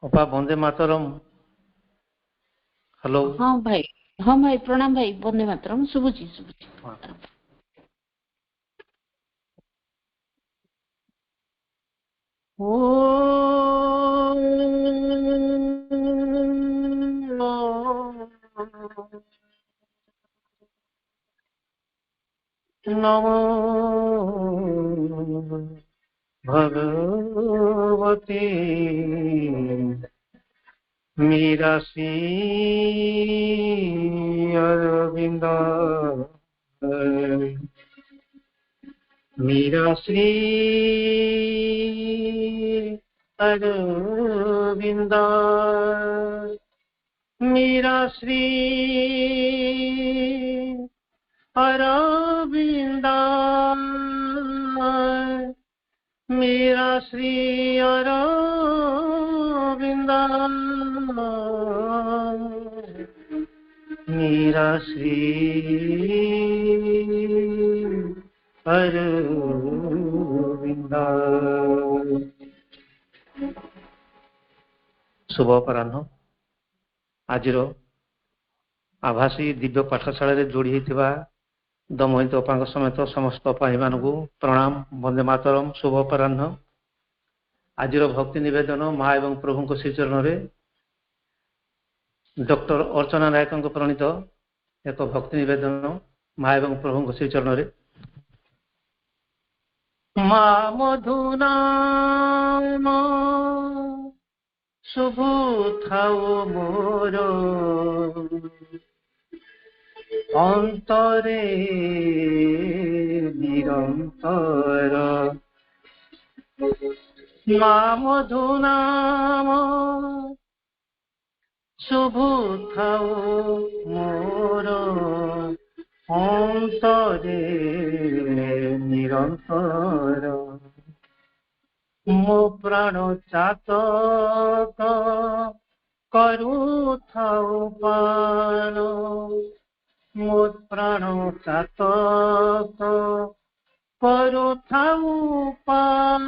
अपा वंदे मातरम। हेलो। हाँ भाई प्रणाम भाई। वंदे मातरम शुभुची नमो भगवती मीरा श्री अरविंद मीरा श्री अरविंद मीरा श्री अरविंद मीरा श्री अरविंद मीरा श्री अरविंद। शुभ अपराह्न। आज आभासी दिव्य पाठशाला जोड़ी होता दमयंती अपा समेत समस्त भाई मानू प्रणाम वंदे मातरम शुभ अपराह्न। आज भक्ति निवेदन माँ एवं प्रभु श्रीचरण में डॉक्टर अर्चना नायक प्रणीत एक भक्ति निवेदन माँ एवं प्रभु श्रीचरण में। माँ मधुनाम शुभ थाओ मोर अंतरे निरंतर माँ मधुनाम शुभ थाओ मोर अंतरे निरंतर मो प्राण चातक करुथाओ पान मो प्राण चातक करुथाओ पान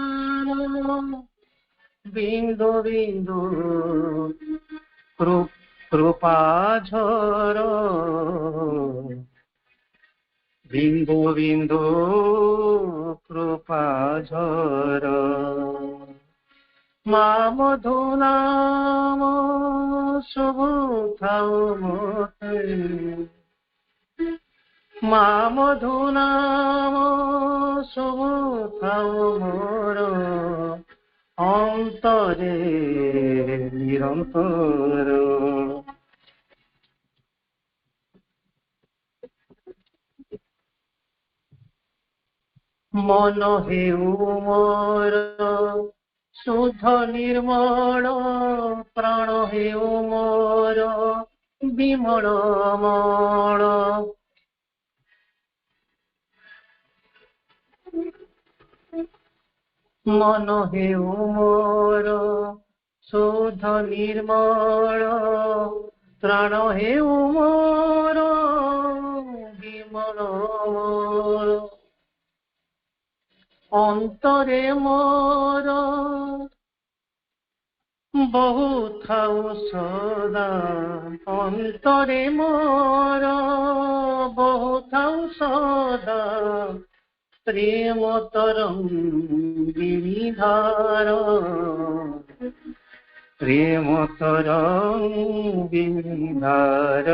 बिंदु बिंदु कृपा झर बिंदु बिंदु कृपा झर माँ मधुनाम शुभ थाओ मोते माँ मधुनाम शुभ थाओ मोर अंतरे निरंतर मन हेउ मोर शुद्ध निर्मल प्राण हेउ मोर विमल मल मन हेउ मोर शुद्ध निर्मल प्राण हेउ मोर विमल मल अंतरे मोर बहु थाउ सदा अंतरे मोर बहु थाउ सदा प्रेम तरंगिणी धार प्रेम तरंगिणी धार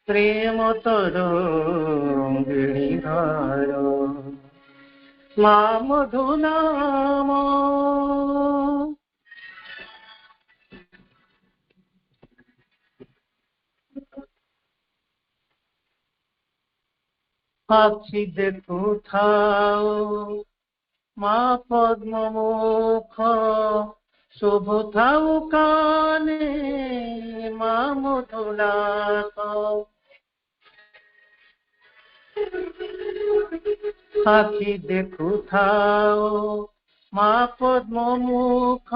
प्रेम तरंगिणी धार माँ मधुनाम आखि देखु थाओ माँ पद्म मुख शुभ थाओ काने माँ मधुनाथ आखि देखु थाओ माँ पद्म मुख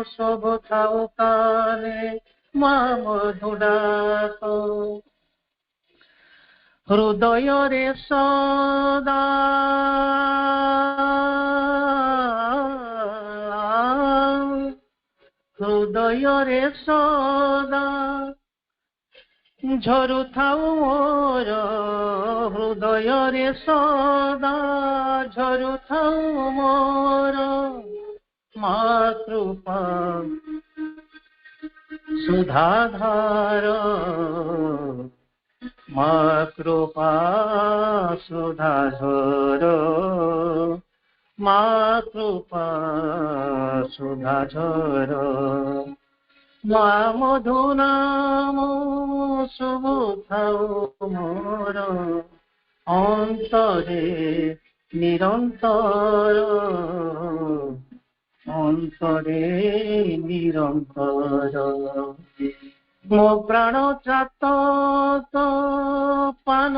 शुभ थाओ काने माँ मधुनाथ हृदय रे सदा ହୃଦୟରେ ସଦା ଝରୁଥାଉ ମୋର ହୃଦୟରେ ସଦା ଝରୁଥାଉ ମୋର ମାତୃପା ସୁଧାଧାର ମାତୃପା ସୁଧାଝର ମାତୃପା ସୁଧାଝର ମା ମଧୁ ନାମ ଶୁଭୁଥାଉ ମୋର ଅନ୍ତରେ ନିରନ୍ତର ଅନ୍ତରେ ନିରନ୍ତର ମୋ ପ୍ରାଣ ଚାତକ ପାନ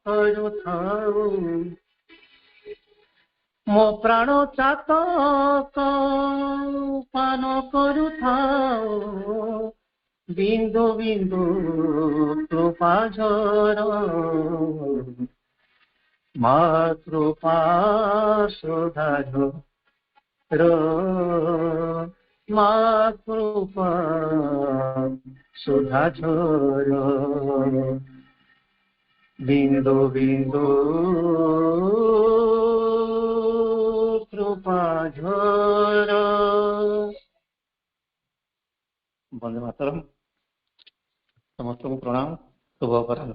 କରୁଥାଉ ମୋ ପ୍ରାଣ ଚାତକ ପାନ କରୁଥାଉ ବିନ୍ଦୁ ବିନ୍ଦୁ କୃପା ଝର ମାତୃପା ସୁଧାଝର ମାତୃପା ସୁଧାଝର ବିନ୍ଦୁ ବିନ୍ଦୁ କୃପା ଝର। ବନ୍ଦେ ମାତରମ୍। ସମସ୍ତଙ୍କୁ ପ୍ରଣାମ, ଶୁଭ ଅପରାହ୍ନ।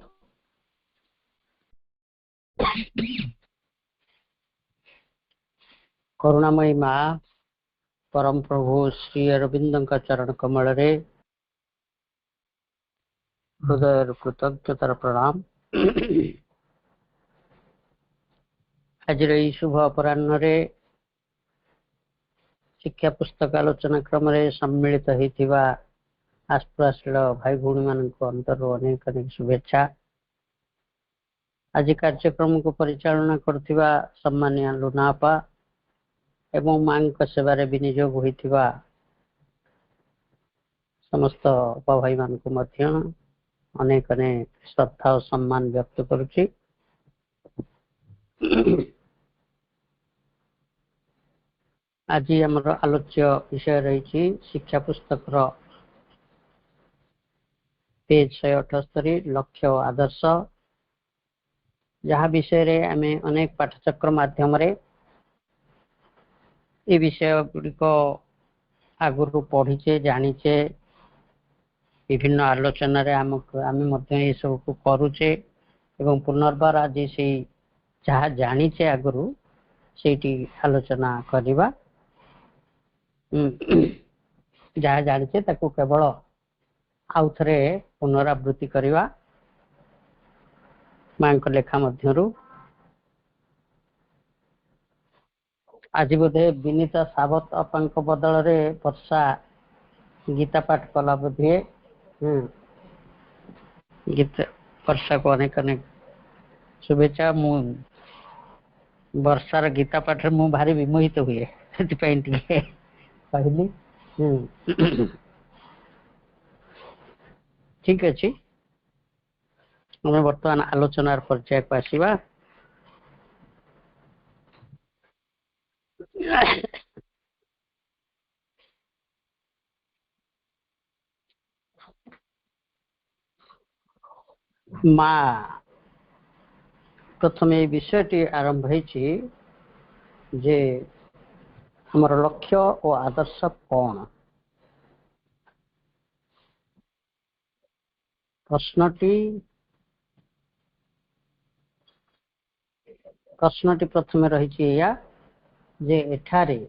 କରୁଣାମୟୀ ମା परम प्रभु श्री अरविंद चरण कमल रे हृदय कृतज्ञतार प्रणाम। आज शुभ अपराह्न रे शिक्षा पुस्तक आलोचना क्रम रे सम्मिलित होइथिबा आस्प्रश्ल भाई भौणी मानक अंतर अनेक अनेक शुभेच्छा। आज कार्यक्रम को परिचालना करथिबा सम्मानीय लुनापा एवं मांक सेवारे विनियोग होइथिबा समस्त भाई मान को मध्य अनेक अनेक श्रद्धा और सम्मान व्यक्त करुछि। आज हमर आलोच्य विषय रही शिक्षा पुस्तक पेज 178 लक्ष्य और आदर्श, जहाँ विषय रे आमे अनेक पाठचक्र माध्यम रे ये विषय गुड़िक आगुरी पढ़ीचे जानीचे, विभिन्न आलोचन आम सब को करुचे एवं पुनर्बार आज से जहाँ जानीचे आगुरी से आलोचना करवा। जहाँ जानीचे ताकू केवल आउ थे पुनरावृत्ति करवा। माँ लेखा मध्यरु आज बोधे विनीता सावत अपांक बदल रे वर्षा गीता पाठ कला बोधे। गीता वर्षा को अनेक अनेक शुभेच्छा। मु वर्षार गीता पाठ मु भारी विमोहित हुए से कहली। ठीक अच्छे, हमें बर्तमान आलोचनार पर्याय को आसीबा। माँ प्रथम ये विषयटी आरंभ होइछि जे हमर लक्ष्य और आदर्श कौन। प्रश्नटी प्रथम रही जे एठारे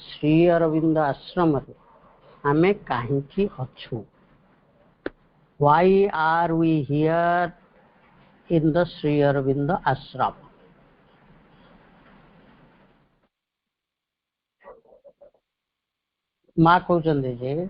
श्री अरविंद आश्रम रे आमे काहेकि अछु। Why are we here in the Sri Aurobindo ashram? माँ कहते जे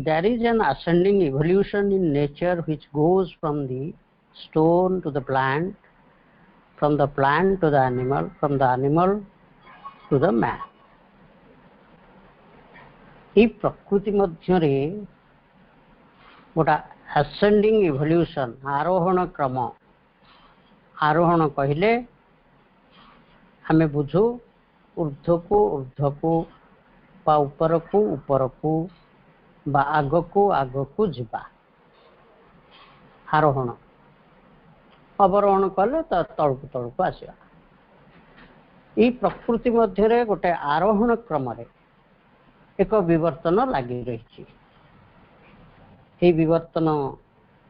there is an ascending evolution in nature which goes from the stone to the plant, from the plant to the animal, from the animal to the man. ये प्रकृति मध्य गोटा ascending evolution आरोहण क्रम आरोहण कहले आमे बुझू ऊर्ध्व को बा ऊपर को बा आग को जीवा आरोहण अवरोहण कले तो तलू आसवा ये प्रकृति मध्य गोटे आरोहण क्रम एक विवर्तन लगी रही विवर्तन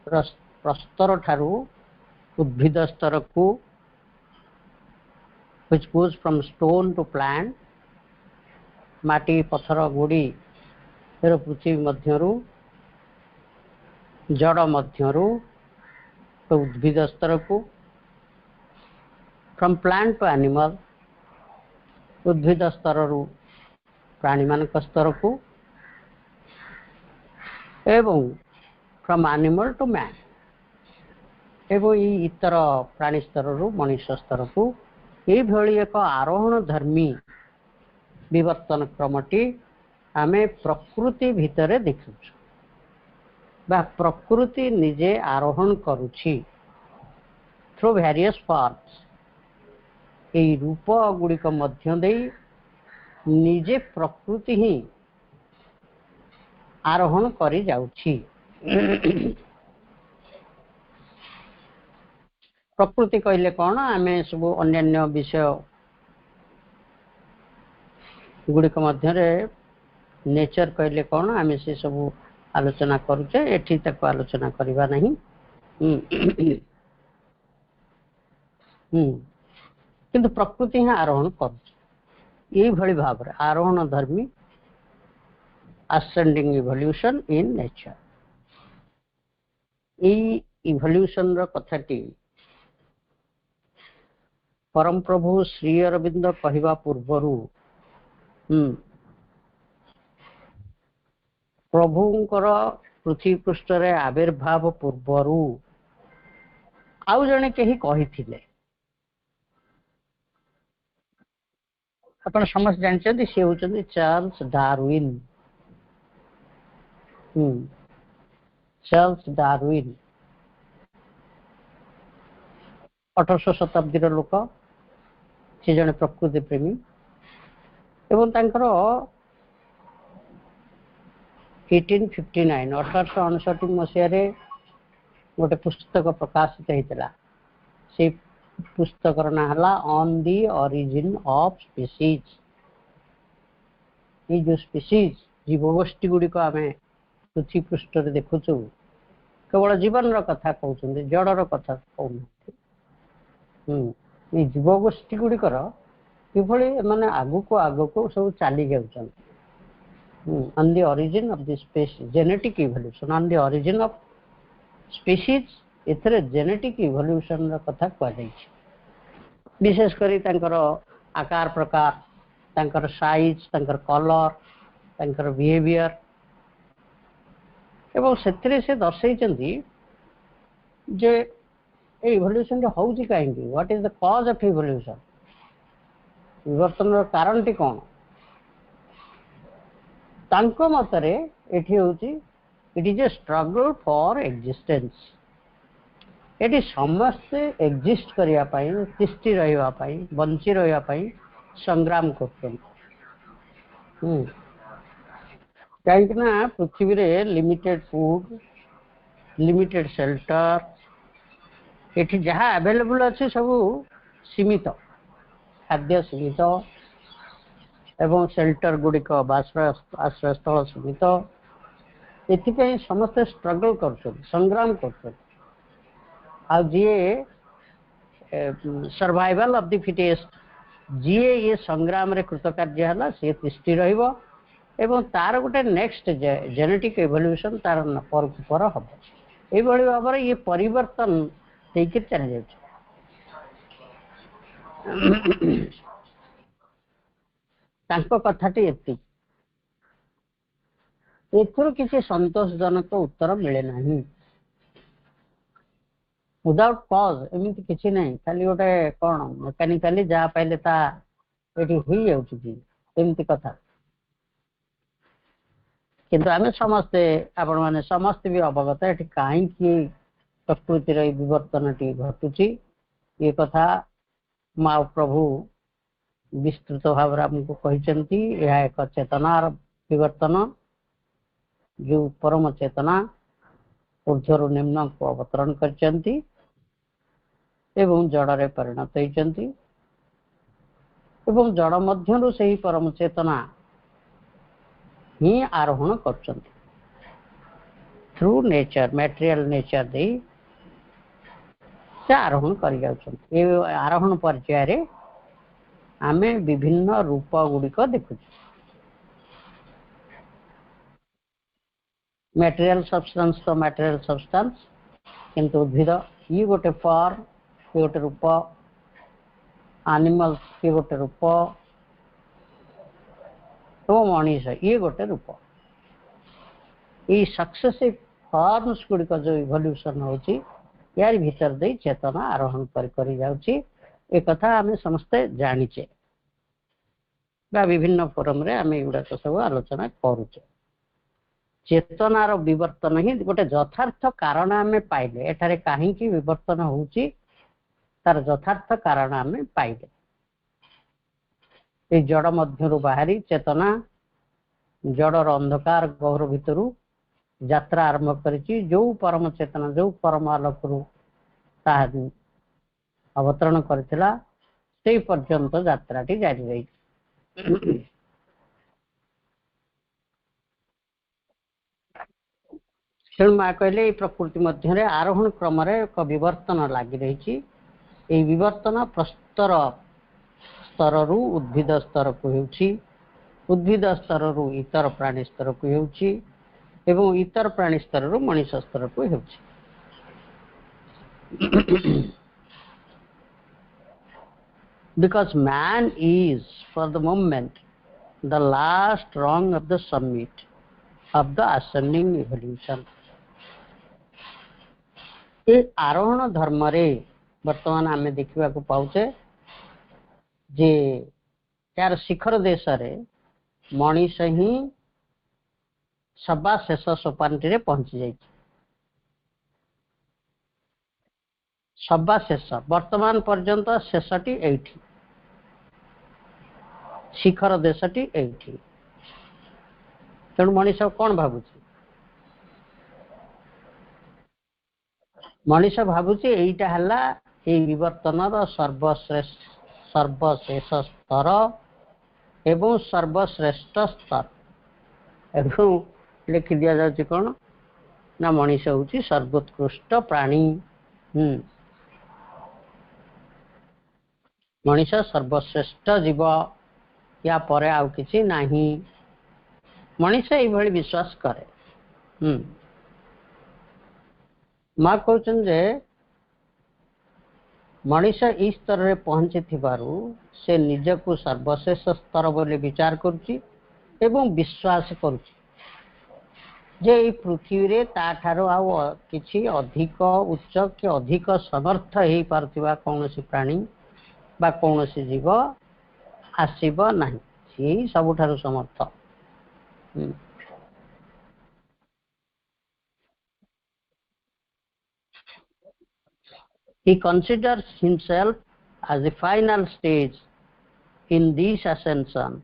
प्रस्तर ठारू उद्भिद स्तर को which goes from stone to plant माटी पत्थर गुड़ी फिर पृथ्वी मध्यरू जड़ मध्यरू तो उद्भिद स्तर को फ्रॉम प्लांट टू एनिमल उद्भिद स्तर प्राणी मानक स्तर को एवं फ्रॉम एनिमल टू मैन एवं इतर प्राणी स्तर मनुष्य स्तर को ये भली एक आरोहण धर्मी विवर्तन क्रमटी आमे प्रकृति भितर देखु बा प्रकृति निजे आरोहण करुछि थ्रू वेरियस फॉर्म्स ये रूप गुड़िक मध्य दे निजे प्रकृति ही आरोहण करी जाउछि प्रकृति कहले कौन आमे सब अन्य विषय गुड़िक मध्य नेचर कहले कौन आमे से सब आलोचना करुचे एठी तक आलोचना करबा नहीं किंतु प्रकृति ही आरोहण करुचे ये भली भाव रे आरोहण धर्मी ascending evolution in nature evolution रो कथाटी परम प्रभु श्री अरविंद कहवा पूर्वरु प्रभुंकर पृथ्वी पृष्ठ रे आविर्भाव पूर्वरु आउ जने केही कहिथिले अपन समस्त जानछथि से होचंदी चार्ल्स डार्विन चार्ल्स डार्विन 1800 शताब्दी लोक से जने प्रकृति प्रेमी एवं तांकर 1859 मसीह गोटे पुस्तक प्रकाशित होता से पुस्तक ना हला on the origin of species ये जो स्पीसीज जीवगोष्ठी गुड़िक आम पृथ्वी पृष्ठ देखुचु केवल जीवन कथा कहते जड़र कथा कहना ये जीवगोष्ठी गुड़िकर किभली माने आगु को सब चली जाउछन on the origin of the species genetic evolution on the origin of species एथरे जेनेटिक इवोल्यूशन कथा कह जाय विशेष करी तांकर आकार प्रकार तांकर साइज तांकर कलर तांकर बिहेवियर एवं सेथरे से दर्शाइछन्ती जे इवोल्यूशन होउची काहेकि what is the cause of evolution विवर्तन कारण टी कौन तांको मतरे एठी होउची it is a struggle for existence eighty समस्त एग्जिस्ट करिया पाई तिष्ठि रहिवा पाई बंची रहिवा पाई संग्राम करछन काहेकि ना पृथ्वी रे लिमिटेड फूड लिमिटेड शेल्टर एठी जहाँ अवेलेबल अच्छे सब सीमित खाद्य सीमित एवं शेल्टर गुड़िक आश्रय स्थल सीमित एथि समस्त स्ट्रगल कर संग्राम कर सर्वाइवल ऑफ द फिटेस्ट जी ये संग्राम रे कृतकार्य हला से तिष्ठि रहिबो एवं तार गोटे नेक्स्ट जेनेटिक इवोल्यूशन तार पर हम ये भाव में ये परिवर्तन चली जाए कथाटी एति किसी संतोषजनक उत्तर मिले ना विदाउट कॉज एमती किसी नहीं खाली गोटे कौन मेकानिकाली जहाँ पाइले ता एटी हो जाउछि एमती कथा किंतु आम समस्ते आपण मैंने समस्ते भी अवगत है कहीं प्रकृतिर विवर्तन टी घटुची ये कथा माँ प्रभु विस्तृत भाव आमको कहते यह एक चेतनार विवर्तन जो परम चेतना ऊर्ध्वर निम्न को अवतरण करचंती एवं जड़े परिणत होती एवं जड़ मध्यरु से ही परम चेतना ही आरोहण करचंती थ्रू नेचर मटेरियल नेचर दे से आरोहण कर जाउछंती। ए आरोहण पर्याय रे आमे विभिन्न रूप गुड़िक देखु मटेरियल सब्सटेंस तो मटेरियल सब्सटेंस किंतु उद्भिद ये गोटे फॉर्म ये गोटे रूप एनिमल्स ये गोटे रूप तो मनीष ये गोटे रूप ये सक्सेसिव फॉर्म्स गुड़िक जो इवोल्यूशन होची यार भीतर दे चेतना आरोहण कर जाउची ए कथा आमे समस्ते जानिचे बा विभिन्न फोरम रे आमे एगुड़ा सब आलोचना करूचे। चेतनार विवर्तन ही गोटे यथार्थ कारण आमे पाइले एठारे काहे कि विवर्तन होउची तार यथार्थ कारण आमे पाइले ए जड़ मध्यरु बाहरी चेतना जड़र अंधकार गौर भितरु यात्रा आरंभ करिची जो परम चेतना जो परम आलोकरु ता अवतरण करथिला से पर्यंत यात्राटी जारी रही। तेणु माँ कहले प्रकृति मध्य आरोहण क्रम एक विवर्तन लगी रही विवर्तन प्रस्तर स्तर रु उद्भिद स्तर को उद्भिद स्तर रु इतर प्राणी स्तर को एवं इतर प्राणी स्तर रु मनीष स्तर को because man is for the moment the last rung of the summit of the ascending evolution। ये आरोहण धर्म रे वर्तमान आम देखा पाचे जे यार शिखर देश रे मनीष ही सभा शेष सोपान टी पहुंची जाइए सभा शेष वर्तमान पर्यंत शेषटी एठी शिखर देशटी एठी तेणु मनीष कौन भावुची मनीष भावुची एटा हला ए विवर्तन सर्वशेष स्तर एवं सर्वश्रेष्ठ स्तर एवं लिखि दिया जाउची कौन ना मनीष होउची सर्वोत्कृष्ट प्राणी। मनीष सर्वश्रेष्ठ जीव या परे आउ किछि नाही मनीष ये विश्वास करे। माँ कहते जे मनीष इस स्तर रे पहुंची थिबारु से निजकु सर्वश्रेष्ठ स्तर बोले विचार करुची एवं विश्वास करुची जे ई पृथ्वी रे ताठारो आउ किछि अधिक उच्च कि अधिक समर्थ हेई पारुथिबा कोनोसी प्राणी बा कोनोसी जीव आसीब नाही से सबुठारु समर्थ। He considers himself as the final stage in this ascension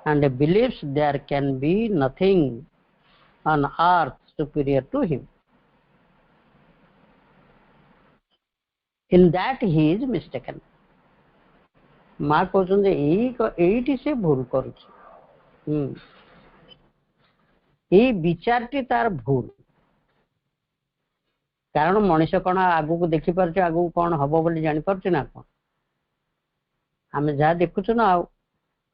and believes there can be nothing on earth superior to him. In that he is mistaken. माँ कहते एटी से भूल करुचे विचारटी तार भूल कारण मनीष कौन आगु को देखी पार्छ आगु कौन हम बोली जानी पार्छ ना कौन आम जहाँ देखुच ना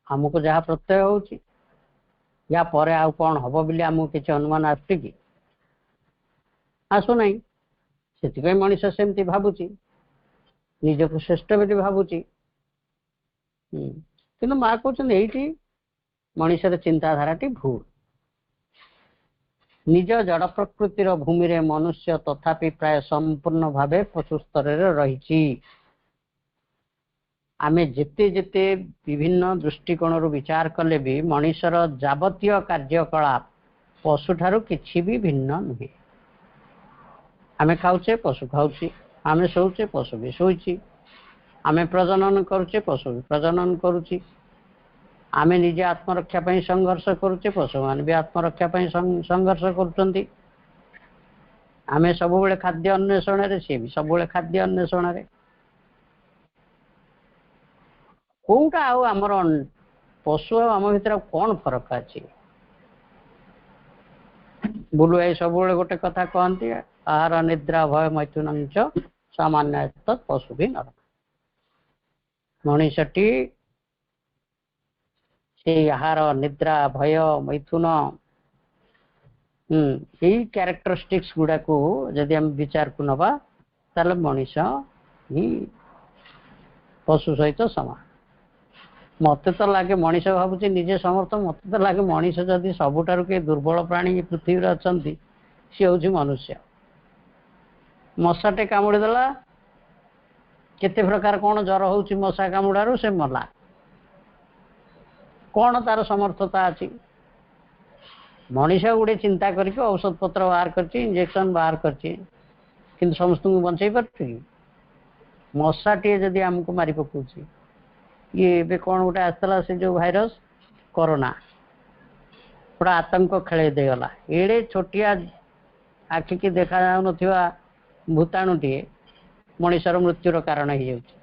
आमको जहाँ प्रत्यय होची या परे आउ कौन हम बोली आमको किसी अनुमान आसुची कि आसु ना से मनीष सेमती भावुची निजक श्रेष्ठ बोली भावुची किंतु माँ कहते ये मनीषर चिंताधाराटी भूल निज जड़ प्रकृतिर भूमि रे मनुष्य तथापि प्राय संपूर्ण भावे पशु स्तर रही आमे जेते जेते विभिन्न दृष्टिकोण विचार कले भी मनीषर जावतीय कार्यकलाप पशु ठारू किछि भी भिन्न नुहे। आमे खाउचे पशु खाउची, आमे शोउचे पशु भी शोइची, आमे प्रजनन करुचे पशु भी प्रजनन करुची, आमे निजे आत्मरक्षा पई संघर्ष करुचे पशु मान भी आत्मरक्षा पई संघर्ष करुचंती। आमे सबुबेले खाद्य अन्वेषण रे, से भी सबुबेले खाद्य अन्वेषण रे। कोउटा आउ हमर पशु आम भितर कौन फरक अछि? बुलु भाई सबुबेले गोटे कथा कहती, आहार निद्रा भय मैथुन सामान्य पशु भी नर। मनीषटी से आहार निद्रा भय मैथुन यही क्यारेक्टरिस्टिक्स गुड़ा को जदि हम विचार को नवा ताले मनीष ही पशु सहित समान। मत तो लगे मनीष भावुची निजे समर्थ, मत तो लगे मनीष जदि सबुठारु के दुर्बल प्राणी पृथ्वी रे अछंती सी होची मनुष्य। मशाटे कामुड़ी देला, केते प्रकार कौन जर होची मशा कामुड़ारू से मला, कौन तार समर्थता अच्छी? मनीष गुड़े चिंता करके औषध पत्र बाहर करची, इंजेक्शन बाहर करची, किंतु समस्त को बंचाई पारछि? मशाटे जदि हमको मारी पकाउछि, ये बे कौन गोटे आसला से जो भाइरस कोरोना पूरा आतंक खेले देगला। एड़े छोटिया आखि की देखा जाऊ नथिबा भूताणु टे मनीषर मृत्युर कारण हो जाउछि।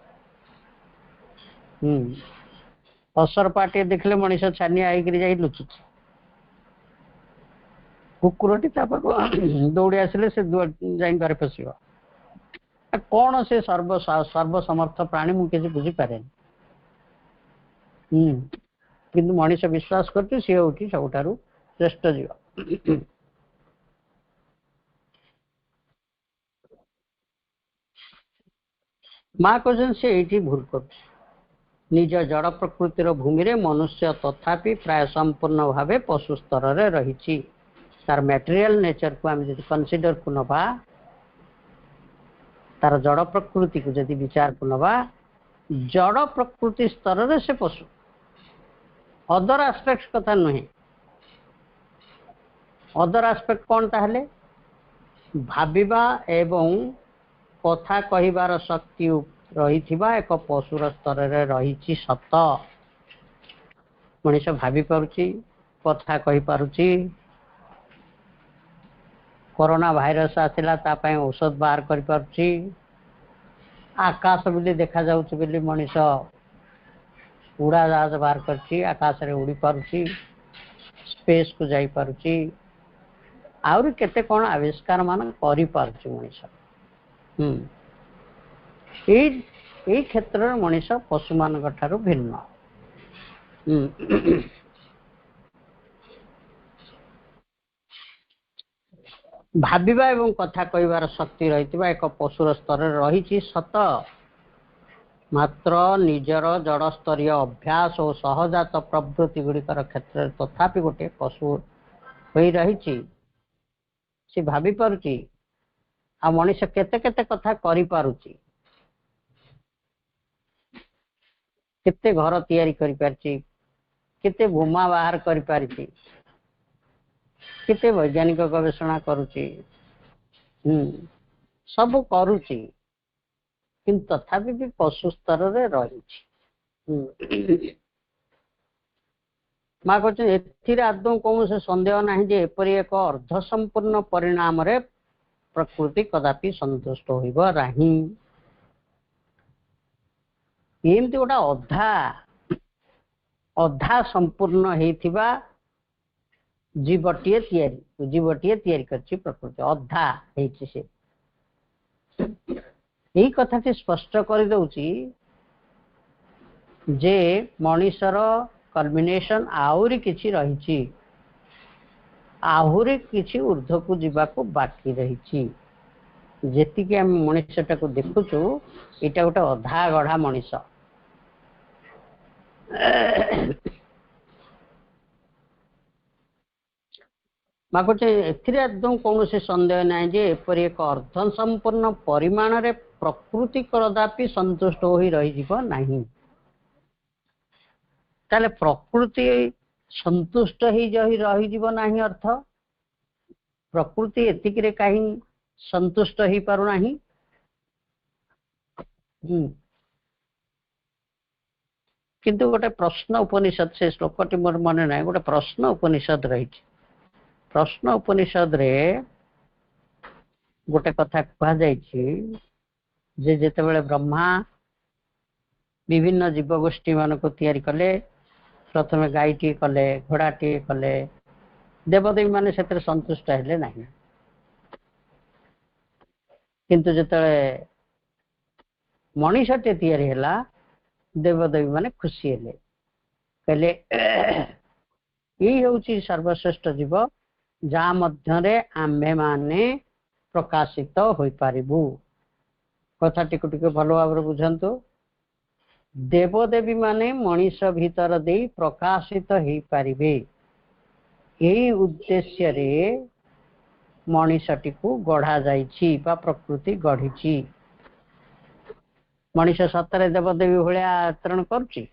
असरपाटे देखले मनीष छानिया आईकरी जाई लुचुछि, कुकुरटी ता पाखु दौड़ी आसिले से जाई घरे पसिबो। कौन से सर्वसमर्थ प्राणी मु किसी बुझी पारे। किंतु मनीष विश्वास करछि सी होछि सबुठारु श्रेष्ठ जीव। माँ कहते से ये भूल कर निज जड़ प्रकृतिर भूमि रे मनुष्य तथापि प्राय संपूर्ण भावे पशु स्तर रे रही। तार मटेरियल नेचर को आम जब कनसीडर को नवा, तार जड़ प्रकृति को जब विचार को नवा, जड़ प्रकृति स्तर रे से पशु, अदर एस्पेक्ट्स कथा नुहे। अदर एस्पेक्ट कौन ताहले? भाबिबा एवं कथा कहिबार शक्ति रही एक पशुर स्तर रे रही सत। मनीष भाभी पारुची, कथा कहि पारुची, कोरोना भाइरस आसिला तापाई औषध बाहर करि पारुची, आकाश बुली देखा जाउची बोली मनीष उड़ा जहाज बाहर करची, आकाश रे उड़ी पारुची, स्पेस को जाई पारुची, आउरी केते कोन आविष्कार मान करि पारुची मनीष। এই ক্ষেত্ରରେ ମଣିଷ ପଶୁମାନଙ୍କ ଠାରୁ ଭିନ୍ନ। ଭାବିବା ଏବଂ କଥା କହିବାର ଶକ୍ତି ରହିଥିବା ଏକ ପଶୁର ସ୍ତରରେ ରହିଛି ସତ, ମାତ୍ର ନିଜର ଜଡ଼ ସ୍ତରୀୟ ଅଭ୍ୟାସ ଓ ସହଜାତ ପ୍ରବୃତ୍ତି ଗୁଡ଼ିକର କ୍ଷେତ୍ରରେ ତଥାପି ଗୋଟିଏ ପଶୁ ହୋଇ ରହିଛି। ସେ ଭାବି ପାରୁଛି, ଆଉ ମଣିଷ କେତେ କେତେ କଥା କରିପାରୁଛି, केते घर तैयारी करि पारछि, केते बोमा बाहर करि पारछि, केते वैज्ञानिक गवेषणा करुछि, सब करुछि, किंतु तथापि भी पशु स्तर रे रहिछि। माँ कहते एथिरे आदौ कौन संदेह नहीं जे एपरि एक अर्ध संपूर्ण परिणाम रे प्रकृति कदापि संतुष्ट होइब नाही। एमती गोटा अधा अधा संपूर्ण हेथिबा जीवटीए तैयारी करछि प्रकृति, अधा हेछि से। यही कथा से स्पष्ट कर दउछि जे मनीषर कल्मिनेशन आहुरी किछि रहिछि, आहुरी किछि ऊर्ध्व को जीवा को बाकी रहिछि। जेति के हम मनुष्यटा को देखुछु एटा गोटे अधा गढ़ा मनीष। माँ कहते एथिरे एकदम कौन से संदेह नहीं जे एपरि एक अर्ध संपूर्ण परिमाण रे प्रकृति कदापि संतुष्ट हो रही जीव नहीं। ताले प्रकृति संतुष्ट ही रही जीव नहीं अर्थ प्रकृति एतिकिरे कहीं संतुष्ट ही पारुना ही किंतु गोटे प्रश्न उपनिषद से श्लोकटी मोर मन ना गोटे प्रश्न उपनिषद रही प्रश्न उपनिषद रे गोटे कथा कह जेतेबेले ब्रह्मा विभिन्न जीवगोष्ठी मान को तैयारी कले प्रथम गायटी कले घोड़ाटी कले देवदेवी माने से संतुष्ट हेले नहीं किंतु जिते मनीषटे तैयारी हैला देवदेवी माने खुशी हेले कहले यही हूँ सर्वश्रेष्ठ जीव जहाँ मध्य आम्भे माने प्रकाशित हो पारिबु कथा टिक भल भाव बुझंतु देवदेवी माने मनीष भीतर दे प्रकाशित हो पारिबे यही उद्देश्य रे मनीषटी को गढ़ा जाइछि बा प्रकृति गढ़ी मनीष सतरे देवदेवी भाया आचरण करुछि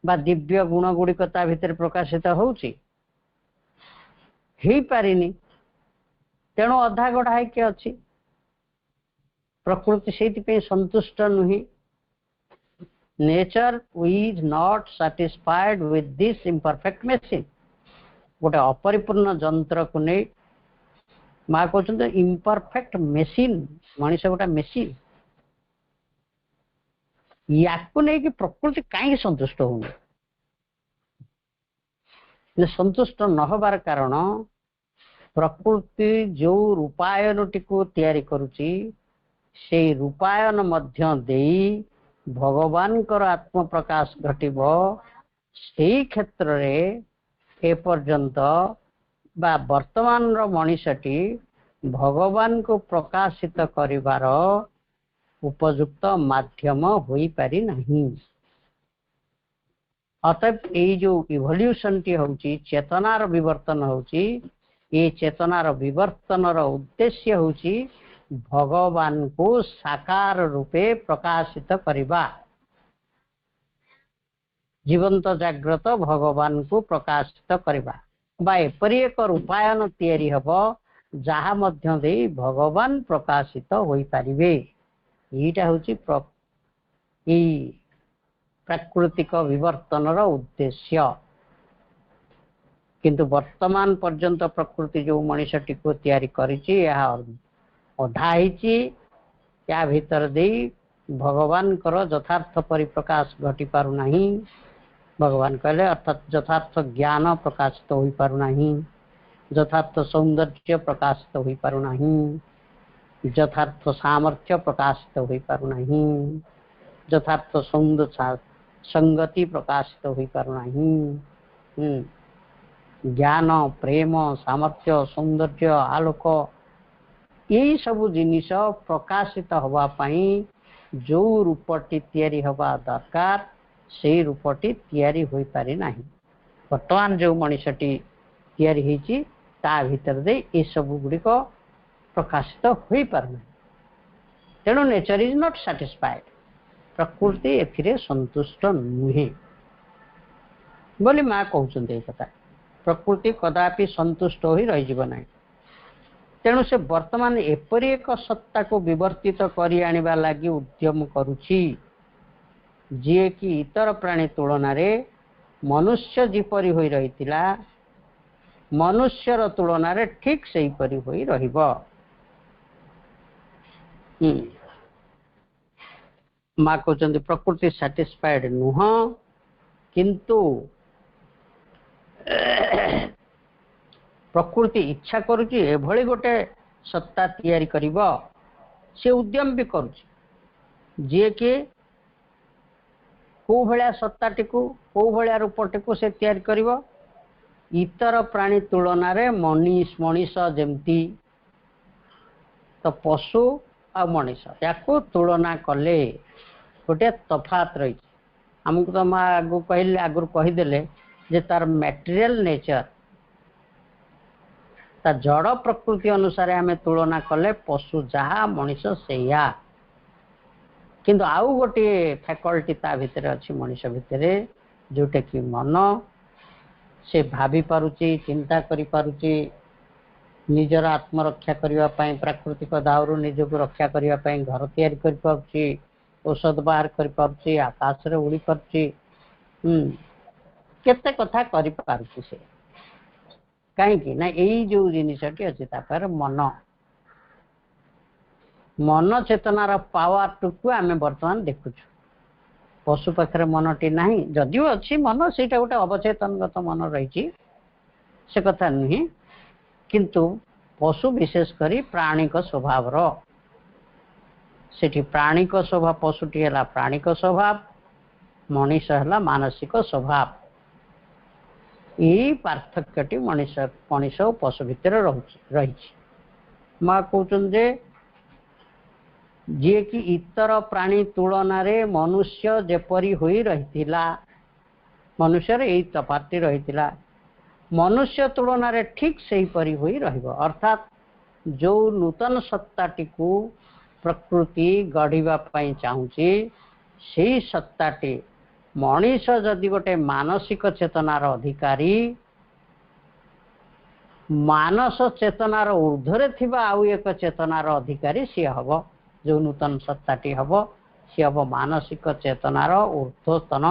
बा दिव्य गुण गुड़िक ता भितर प्रकाशित होउछि ही पारिनी तेणु अधा गढ़ा के अच्छी प्रकृति से संतुष्ट नुहे nature is not satisfied with this imperfect machine गोटे अपरिपूर्ण जंत्र को नहीं माँ कहते इम्परफेक्ट मशीन मनीष गोटे मशीन या नहीं कि प्रकृति कहीं संतुष्ट हो संतुष्ट न होबार कारण प्रकृति जो रूपायन टी तैयारी करुची से रूपायन मध्य देई भगवान कर आत्म प्रकाश घटिबो सेही क्षेत्र रे ए पर्यंत बा वर्तमान रो मनीषटी भगवान को प्रकाशित करिवार उपयुक्त माध्यम होई पारि नहीं अतएव ये जो इवोल्यूशन टी होउची चेतनार विवर्तन होउची ये चेतनार विवर्तन उद्देश्य होउची भगवान को साकार रूपे प्रकाशित करिबा जीवंत जाग्रत भगवान को प्रकाशित करिबा बा एपरि एक रूपायन तैयारी हबो जहा मध्य दे भगवान प्रकाशित होई पारिबे एटा होची प्राकृतिक विवर्तन उद्देश्य किंतु वर्तमान पर्यंत प्रकृति जो मनीषटी को तैयारी करिछि अधा या भीतर दे भगवान कर यथार्थ परिप्रकाश घटी पारु नहीं भगवान कहले अर्थात यथार्थ ज्ञान प्रकाशित हो पारु नहीं यथार्थ सौंदर्य प्रकाशित हो पारु नहीं यथार्थ सामर्थ्य प्रकाशित हो पारु नहीं यथार्थ सौंदर्य संगति प्रकाशित हो पारु नहीं ज्ञान प्रेम सामर्थ्य सौंदर्य आलोक यही सबु जिनिस प्रकाशित हवा पाई जो रूपटी तैयारी हवा दरकार से रूपटी तैयारी होई पारि नाही वर्तमान जो मनीषटी तैयारी होईची ता भीतर दे ये सबु गुड़िक प्रकाशित होई पारना तेणु नेचर इज नॉट सैटिस्फाइड प्रकृति एथिरे संतुष्ट नुहे बोली माँ कहते कथा प्रकृति कदापि संतुष्ट हो रही जीव ना तेणु से वर्तमान एपरी एक सत्ता को विवर्तित करी आनिबा लागि उद्यम करुछि जे कि इतर प्राणी तुलन रे मनुष्य जीपरी होई रहितिला मनुष्यर तुलन रे ठीक सही परी होई रहिबो माँ कहते प्रकृति सैटिस्फाइड नुह किंतु प्रकृति इच्छा करुची एभली गोटे सत्ता तैयारी करिबो से उद्यम भी करुची जे कि को भलिया सत्ताटी को भलिया रूपटी को से तैयारी करिबो इतर प्राणी तुलन रे मनीष जेमती तो पशु आ मनीष याको तुलना कले गोटे तफात रही हमको तो माँ आगु कहीदेले जे तार मटेरियल नेचर ता जड़ प्रकृति अनुसार आम तुलना कले पशु जहा मनीष सेया किंतु आउ गोटे फैकल्टी ता भितर अच्छी मनीष भितर जोटा कि मन से भाभी पारुची चिंता करि पारुची निजर आत्मरक्षा करने प्राकृतिक दाउरू निजक रक्षा करने घर तैयारी कर पारुची औषध बाहर कर पारुची आकाश रे उड़ी पारुची केते कथा कर पारुची से कहीं ना यही जो जिनसटी अच्छी मन मन चेतनार पावर टुकु आम बर्तमान देखुचु पशु पाखे मनटी ना जदिव अच्छी मन से गोटे अवचेतनगत मन रही से कथा नुहे किंतु पशु विशेषकर प्राणिक स्वभाव सेठी प्राणिक स्वभाव पशुटी है प्राणिक स्वभाव मनीष है मानसिक स्वभाव यही पार्थक्यटी मनीष और पशु भितर रही माँ कहते जी कि इतर प्राणी तुलन रे मनुष्य जेपरी होई रहिथिला मनुष्य यही तफाती रही मनुष्य तुलन रे ठीक से परी होई रहिबो अर्थात जो नूतन सत्ताटी को प्रकृति गढ़िबा पई चाहूची सेही सत्ताटी मनीष जदि गोटे मानसिक चेतनार अधिकारी मानस चेतनार ऊर्ध्वरे थिबा आउ एक चेतनार अधिकारी सी हब जो नूतन सत्ताटी हब सी हब मानसिक चेतनार ऊर्ध्वतन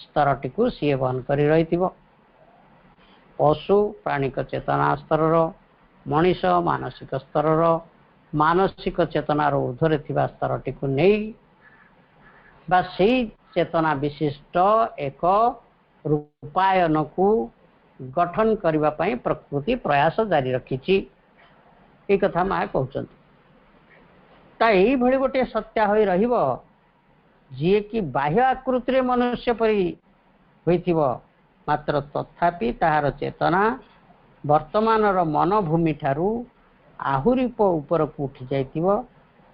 स्तरटी को सी बहन करी रहिथिबो पशु प्राणिक चेतना स्तर मनीष मानसिक स्तर मानसिक चेतनार ऊर्ध्वरे थिबा स्तरटी को नहीं बा सेही चेतना विशिष्ट एक रूपायन को गठन करने पाई प्रकृति प्रयास जारी रखी एक कथा माँ कहते यही भली गोटे सत्या होई रहिबो जी कि बाह्य आकृति रे मनुष्य परी होइथिबो मात्र तथापि ताहार चेतना वर्तमान मनभूमि ठारू आहुरी ऊपर को उठी जाइथिबो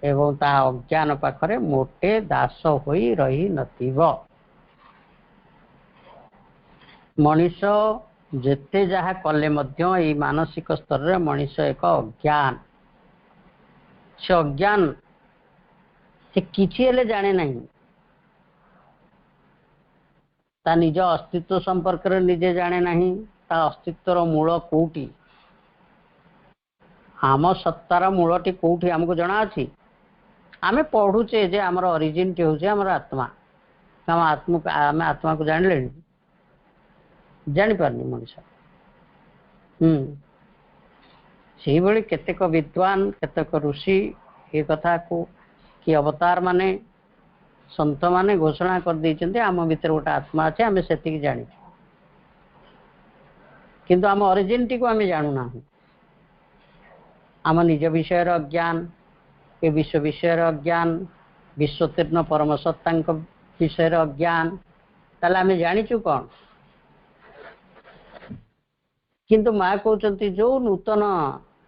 एवं ता अज्ञान पाखरे मोटे दास होई रही नथिबो मनीष जेते जहा कले मध्य एई मानसिक स्तर रे मनीष एक अज्ञान से अज्ञान से किछि हेले जाने नहीं ता निज अस्तित्व संपर्क रे निजे जाने नहीं ता अस्तित्वर मूल कोउटी आम सत्तार मूलटी कोउठी हमको जना अछि आमे पढ़ुचे जे हमर ओरिजिन टी होचे हमर आत्मा आम आत्मा को जान ले जानी पारनी मनुष्य से भली केतेक विद्वान केतेक ऋषि ये कथा को कि अवतार माने संत माने घोषणा कर देइचंते आम भीतर गोटे आत्मा अच्छे आम से जानी किंतु आम ओरिजिन टी को आम जानू ना आम निज विषय अज्ञान ये विश्व विषय अज्ञान विश्वतीर्ण परम सत्ता विषय अज्ञान ताले आम जानीचु कौन किंतु माँ कहते जो नूतन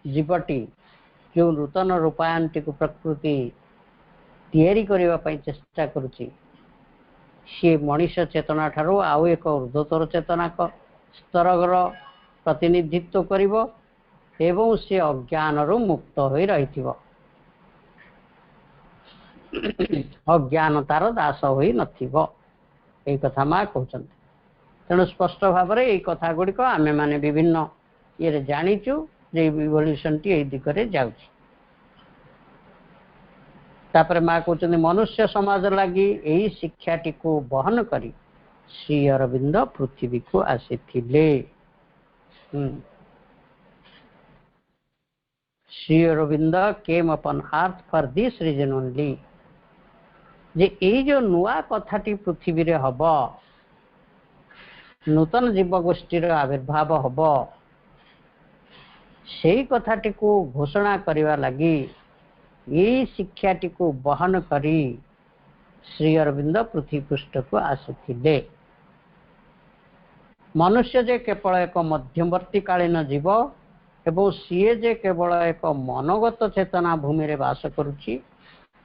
जीवटी जो नूतन रूपायन टी को प्रकृति तैयारी करने पाई चेष्टा करुची सी मनीष चेतना ठारू आउ एक ऊर्ध्वतर चेतना स्तर प्रतिनिधित्व करिवो एवं से अज्ञान रु मुक्त होई रहिथिबो अज्ञानतार दास होई नथिबो ए कथा माँ कहते तेणु स्पष्ट भाव में यही कथा गुड़िक आमे माने विभिन्न ये जानीचु जे इवोल्यूशन टी एई दिगरे जाउछि तापर माँ कहते मनुष्य समाज लगी यही शिक्षाटी को बहन करी श्री अरविंद पृथ्वी को आसीथिले Shri Aurobindo came upon earth for this reason only जे यही जो नुआ कथाटी पृथ्वी रे हबो नूतन जीव गोष्ठी आविर्भाव हम से कथाटी को घोषणा करने लगी यही शिक्षाटी को बहन करी श्री अरविंद पृथ्वी पृष्ठ को आसीथिले मनुष्य जे केवल एक मध्यवर्ती कालीन जीव एवं सीए जे केवल एक मनोगत चेतना भूमि रे वास करुछि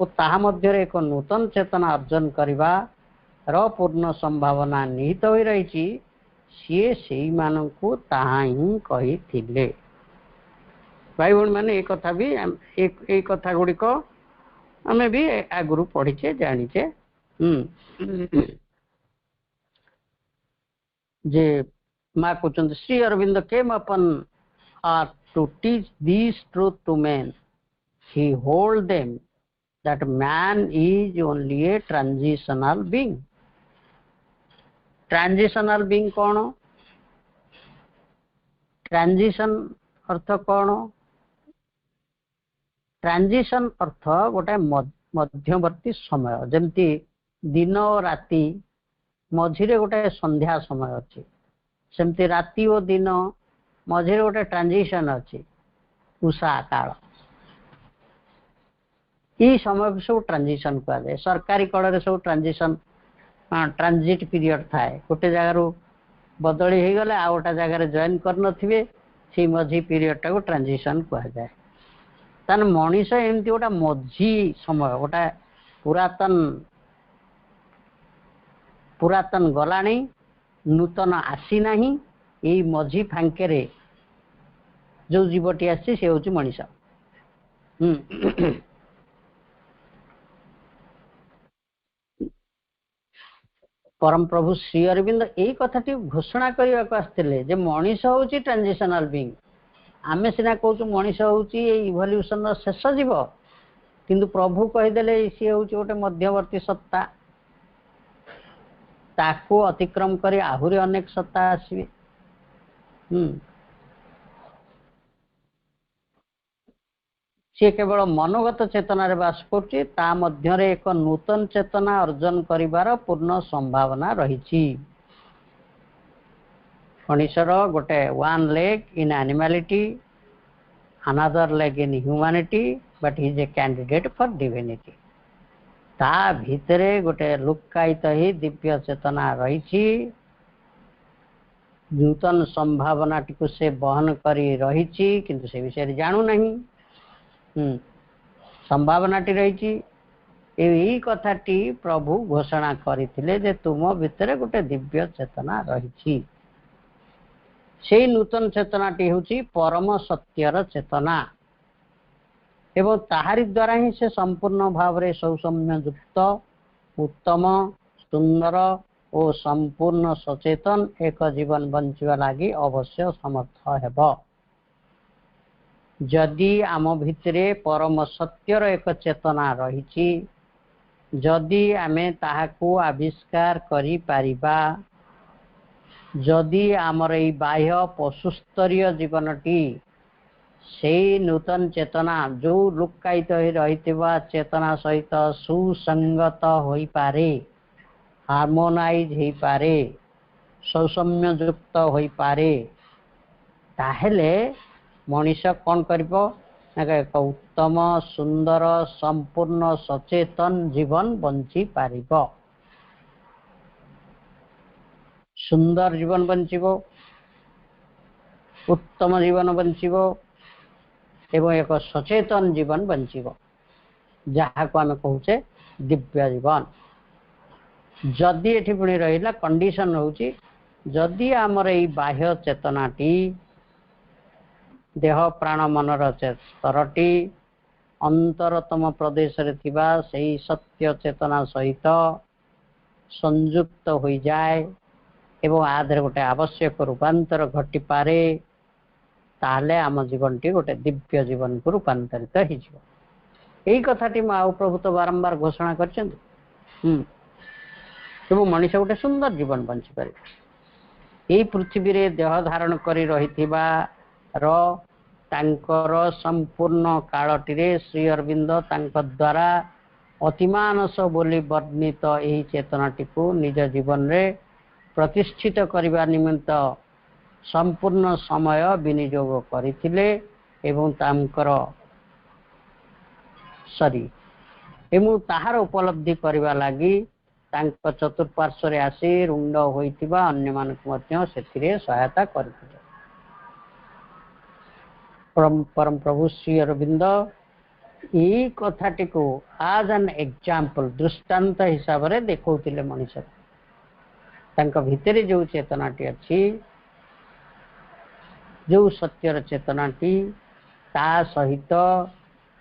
और ताहा मध्य एक नूतन चेतना अर्जन करवा पूर्ण संभावना निहित हो रही सीए से मानू ताहा ही कही थिले भाई भौणी मैंने एक कथा भी एक कथा गुड़िक आम भी आगु पढ़ीचे जानीचे जे माँ कहते Shri Aurobindo came upon earth to teach this truth to man he hold them that man is only a transitional being. Transitional being कौन? Transition अर्थ कौन? Transition अर्थ गोटे मध्यवर्ती समय जमती दिन और राति मझिरे गोटे संध्या समय अच्छी सेमती राति और दिन मझिरे गोटे ट्रांजिशन अच्छी उषा काल ये समय सब ट्रांजिशन कहुए सरकारी कल सब ट्रांजिशन ट्रांजिट पीरियड थाए गोटे जगार बदली हो गले आ गोटे जगार जॉइन करनथिबे से मझी पीरियड टाको ट्रांजिशन कहुए तान मनीष एमती गोटे मझी समय गोटे पुरातन गलानी नूतन आसी नाही यही मझी फांके जो जीवटी आसी से हूँ मनीष परम प्रभु श्री अरविंद यही कथाटी घोषणा करने को आसते मनीष हूँ ट्रांजिशनल बीइंग आमे सीना कहूँ मनीष हूँ इवोल्यूशन शेष जीव किंतु प्रभु कहीदे सी हूँ गोटे मध्यवर्ती सत्ता ताको अतिक्रम कर आहुरी अनेक सत्ता आसवे सी केवल मनोगत चेतना रे बास कर एक नूतन चेतना अर्जन करिवार पूर्ण संभावना रही मनीषर गोटे one leg in animality another leg in humanity but he is a candidate for divinity ता भितरे गोटे लुक्कायित ही दिव्य चेतना रही नूतन संभावना टी से बहन करी रही किंतु से विषय जानू नहीं संभावनाटी रही यही कथाटी प्रभु घोषणा करते तुम भितर गोटे दिव्य चेतना रही से नूतन चेतनाटी हूँ परम सत्यर चेतना एवं ताहारी द्वारा ही से संपूर्ण भाव में सौसम्य युक्त उत्तम सुंदर और संपूर्ण सचेतन एक जीवन बंचवा लगी अवश्य समर्थ हेब जदि आम भितरे परम सत्यर एक चेतना रही जदि आमे ताहाकू आविष्कार करि पारिबा जदि आमर ई बाह्य पशुस्तरीय जीवनटी से नूतन चेतना जो लुक्कायित रही चेतना सहित सुसंगत हो पारे हार्मोनाइज हो पारे सौसम्य युक्त हो पारे ताहेले मनीष कौन करिबो एक उत्तम सुंदर संपूर्ण सचेतन जीवन बंची पारिबो सुंदर जीवन बंचिबो उत्तम जीवन बंचिबो एवं एक सचेतन जीवन बंचिबो जहाँ को आम कहूचे दिव्य जीवन जदि एठी पुणी रहिला कंडीशन होची जदि आमर ई बाह्य चेतनाटी देह प्राण मनर स्तरटी अंतरतम प्रदेश रे थिबा सेही सत्य चेतना सहित संयुक्त हो जाए एवं आधे गोटे आवश्यक रूपांतर घटी पारे ताहले आम जीवनटी गोटे दिव्य जीवन को रूपांतरित हो कथाटी माँ प्रभु तो बारंबार घोषणा कर मनीष गोटे सुंदर जीवन बंची पारे यही पृथ्वी रे देह धारण करी रहिथिबा तांकर संपूर्ण कालटी श्री अरविंद तांक द्वारा अतिमानस बोली वर्णित यही चेतनाटी को निज जीवन रे प्रतिष्ठित करने निमित्त संपूर्ण समय विनियोग करथिले एवं तांकर सरी एवं ताहार उपलब्धि करबा लागी तांक चतुर्पार्श्व रे आसी रुंड होइतिबा अन्य मानक मध्य सेथिरे सहायता करथिले परम प्रभु श्री अरविंद यही कथाटी को आज एन एग्जाम्पल दृष्टांत हिसाब से देखौतिले मनीष तांक भितरे जो चेतनाटी अच्छी जो सत्यर चेतनाटी ता सहित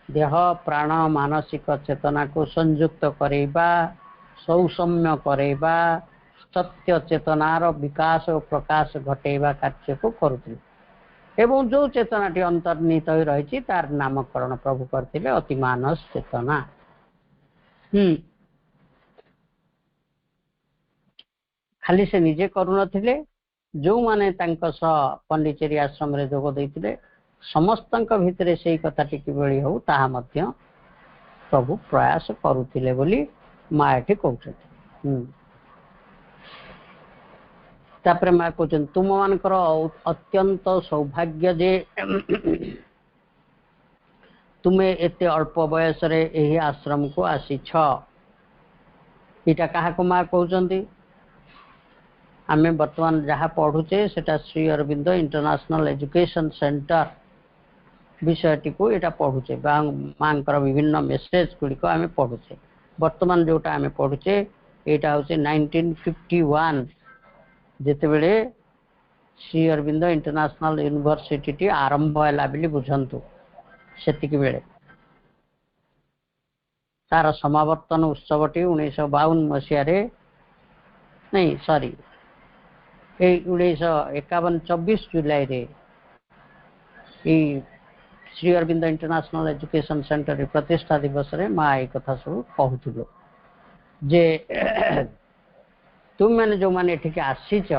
देह प्राण मानसिक चेतना को संयुक्त करेबा सौसम्य करेबा सत्य चेतनार विकास और प्रकाश घटेवा कार्य को करुथिले एवं जो चेतनाटी अंतर्निहित होई रही तार नामकरण प्रभु करथिले अतिमानस चेतना। खाली से निजे करुनथिले जो माने तांको सह पंडिचेरी आश्रम रे जोग दैथिले समस्तଙ୍କ भितरे सेही कथाटी किभଳି हो ताहा मध्य प्रभु प्रयास करुथिले बोली मा एठी कहउछथि। तापर मा कहउछन तुम मानकर अत्यंत सौभाग्य जे तुमे एते अल्प बयस रे एही आश्रम को आसी छ। इटा काहा को मा कहउछन्ती आमे वर्तमान जहाँ पढ़ुचे सेटा Shri Aurobindo international education centre विषयटी को एटा पढ़ुचे मांकर विभिन्न मेसेज गुड़िक आमे पढ़ुचे। वर्तमान जोटा आमे पढ़ुचे एटा होचे 1951 जेते बेले श्री अरविंद इंटरनेशनल यूनिवर्सिटी टी आरंभ हैला बिली बुझंतु सेतिकी बेले तार समावर्तन उत्सवटी 1952 मसिया रे नहीं सॉरी 1951 24 जुलाई रे Shri Aurobindo international education Centre प्रतिष्ठा दिवस रे मा ए कथा सब कहूथुलो जे तुम मैंने जो माने ठीक आसीच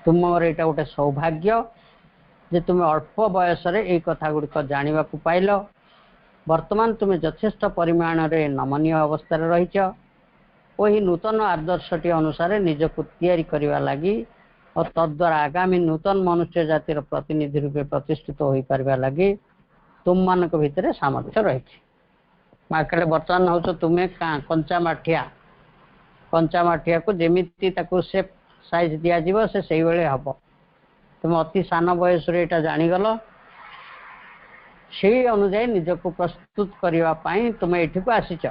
तुम एटा गोटे सौभाग्य जे तुम अल्प बयस रे ए कथा गुड़िक जानिबा को पाइल। वर्तमान तुम यथेष्ट परिमाण रे नमनीय अवस्था रे रहिच वही नूतन आदर्शटी अनुसार निजको तैयारी करने लगी और तद्वारा आगामी नूतन मनुष्य जातिर प्रतिनिधि रूपे प्रतिष्ठित हो पारबा लगी तुम मान भितर सामर्थ्य रही। मार्केट बर्तमान हूँ तुम्हें कंचा माठिया को जमीती से साइज दिज्व से हम तुम अति सान बयस जानीगल से अनुजाई निजको प्रस्तुत करने तुम ये आसीच।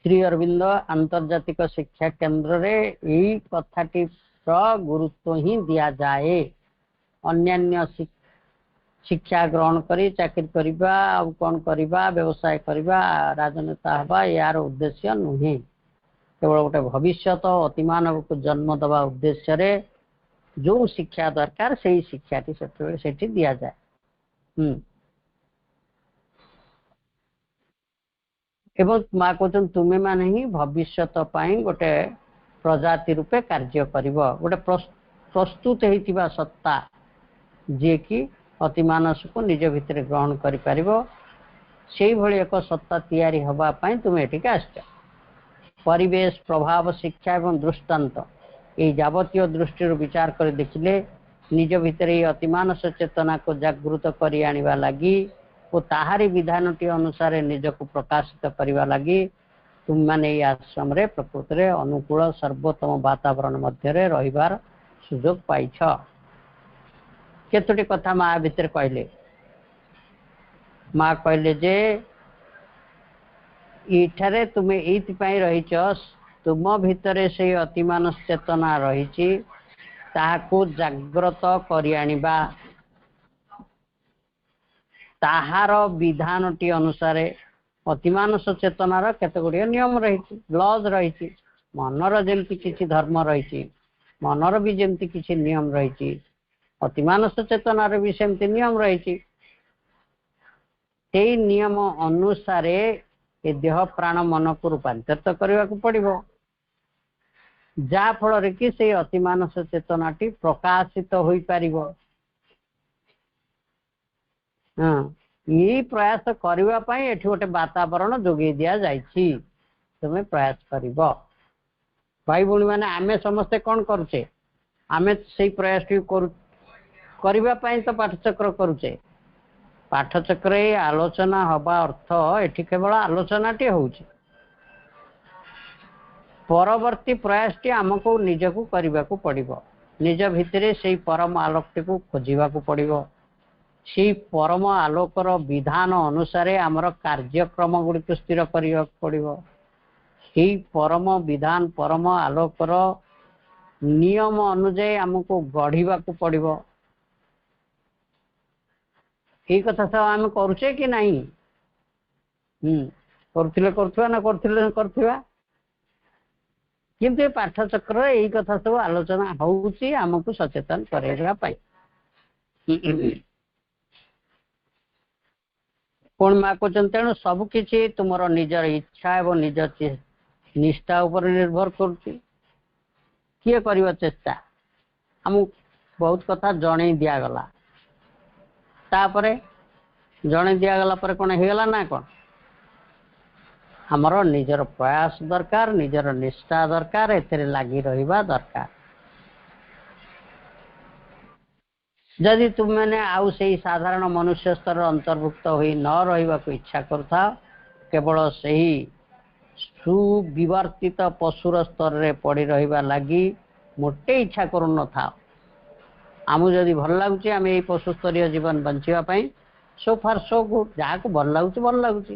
श्री अरविंद आंतर्जातिक शिक्षा केंद्र रे यही कथाटी गुरुत्व ही दिया जाए। अन्यान्य शिक्षा ग्रहण करी चाकरी करिबा अब कौन करिबा व्यवसाय करिबा राजनेता हवा यार उद्देश्य नुहे केवल गोटे भविष्य अतिमानव को जन्म दबा उद्देश्य रे जो शिक्षा दरकार से शिक्षाटी सेठी दिया जाए। एवं माँ कहते तुम्हें माने ही भविष्य गोटे प्रजाति रूपे कार्य करिब गोटे प्रस्तुत होइतिबा सत्ता जे कि अतिमानस को निज भितर ग्रहण करि परिबो सेही भली एक सत्ता तैयारी हवा पई तुमे एठिक आछछ। परिवेश प्रभाव शिक्षा एवं दृष्टांत ये जावतीय दृष्टि विचार कर देखिले निज भितर अतिमानस चेतना को जागृत करि आनिबा लागि और ताहारी विधानटी अनुसार निजको प्रकाशित करने लगी तुम माने आश्रम रे प्रकृत रे अनुकूल सर्वोत्तम वातावरण मध्य रे रहिबार सुजोग पाइछ। केतोटी कथा माँ भितर कहले माँ कहले जे इठारे तुमे एइथिपाई रहिछ तुम भितर से अतिमानस चेतना रही ताहाको जागृत करि आनिबा ताहार विधानटी अनुसार अतिमानस चेतनार केते गुड़िया नियम रही लज रही मनर जमती किसी धर्म रही मनर भी जमती किसी नियम रही अतिमानस चेतनार भी सेमती नियम रही नियम अनुसार ए देह प्राण मन को रूपांतरित करने को पड़ो जा फल कि से अतिमानस चेतनाटी प्रकाशित हो पार। हाँ ये प्रयास करने एठी गोटे वातावरण जोगे दिया जाइछि तुम्हें प्रयास कर भाई भौणी मैंने आमे समस्ते कौन करुचे आमे से प्रयास करने तो पाठचक्र करुचे पाठचक्र आलोचना हवा अर्थ एठी केवल आलोचनाटी होउछि परवर्ती प्रयासटी आमको निजको करने को पड़ो निज भितरे से परम आलोकटी को खोजा पड़ो से परम आलोकर विधान अनुसार आमर कार्यक्रम गुड़िक स्थिर करने पड़ो से परम विधान परम आलोकर नियम अनुजाई आमको गढ़ा पड़ो ये कथा सब आम करुचे कि नहीं କରୁଥିଲେ କରୁଥିବା ନା କରୁଥିଲେ କରୁଥିବା। କିନ୍ତୁ ଏ ପାଠଚକ୍ରରେ ଏଇ କଥା ସବୁ ଆଲୋଚନା ହଉଛି ଆମକୁ ସଚେତନ କରେଇବା ପାଇଁ। ପୁଣି ମା କହୁଛନ୍ତି ତେଣୁ ସବୁ କିଛି ତୁମର ନିଜର ଇଚ୍ଛା ଏବଂ ନିଜ ନିଷ୍ଠା ଉପରେ ନିର୍ଭର କରୁଛି। କିଏ କରିବ ଚେଷ୍ଟା? ଆମକୁ ବହୁତ କଥା ଜଣେଇ ଦିଆଗଲା, ତାପରେ ଜଣେଇ ଦିଆଗଲା ପରେ କ'ଣ ହେଇଗଲା ନା କ'ଣ? ଆମର ନିଜର ପ୍ରୟାସ ଦରକାର, ନିଜର ନିଷ୍ଠା ଦରକାର, ଏଥିରେ ଲାଗି ରହିବା ଦରକାର। ଯଦି ତୁମେମାନେ ଆଉ ସେଇ ସାଧାରଣ ମନୁଷ୍ୟ ସ୍ତରରେ ଅନ୍ତର୍ଭୁକ୍ତ ହୋଇ ନ ରହିବାକୁ ଇଚ୍ଛା କରୁଥାଅ, କେବଳ ସେହି ସୁବିବର୍ତ୍ତିତ ପଶୁର ସ୍ତରରେ ପଡ଼ି ରହିବା ଲାଗି ମୋଟେ ଇଚ୍ଛା କରୁନଥାଅ। ଆମକୁ ଯଦି ଭଲ ଲାଗୁଛି ଆମେ ଏଇ ପଶୁ ସ୍ତରୀୟ ଜୀବନ ବଞ୍ଚିବା ପାଇଁ ସୋ ଫାର୍ ସୋ ଗୁଡ୍, ଯାହାକୁ ଭଲ ଲାଗୁଛି ଭଲ ଲାଗୁଛି।